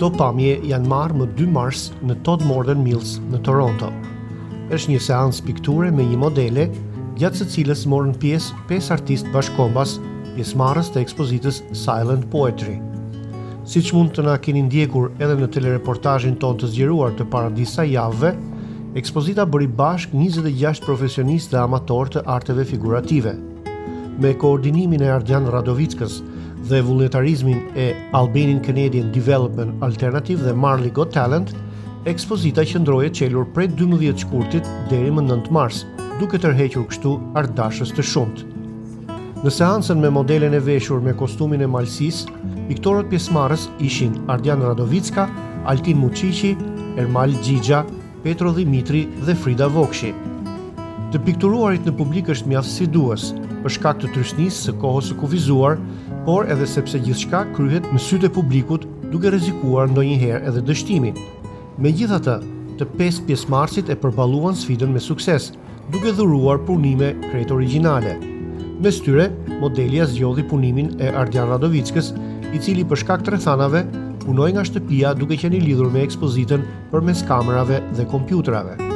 Këto pamje janë marrë më 2 mars në Todd Modern Mills në Toronto. Është një seancë pikture me një modele, gjatë së cilës morën pjesë 5 artistë bashkombas, pjesëmarrës të ekspozitës Silent Poetry. Siç mund të na keni ndjekur edhe në telereportazhin ton të zgjeruar të para disa javëve, ekspozita bëri bashk 26 profesionistë dhe amatorë të arteve figurative. Me koordinimin e Ardian Radovickës dhe vullnetarizmin e Albanian Canadian Development Alternative dhe Marley Got Talent, ekspozita qëndroi e çelur prej 12 shkurtit deri më 9 mars, duke tërhequr kështu artdashës të shumtë. Në seancën me modelen e veshur me kostumin e malësisë, piktorët pjesëmarrës ishin Ardian Radovicka, Altin Muçiçi, Ermal Xhixha, Petro Dimitri dhe Frida Vokshi. Të pikturuarit në publik është mjaft sfidues, për shkak të trysnisë së kohës së kufizuar, por edhe sepse gjithçka kryhet në sytë e publikut, duke rrezikuar ndonjëherë edhe dështimin. Megjithatë, të 5 pjesëmarrësit e përballuan sfidën me sukses, duke dhuruar punime krejt origjinale. Mes tyre, modelja zgjodhi punimin e Ardian Radovickës, i cili për shkak të rrethanave punoi nga shtëpia duke qenë i lidhur me ekspozitën përmes kamerave dhe kompjuterave.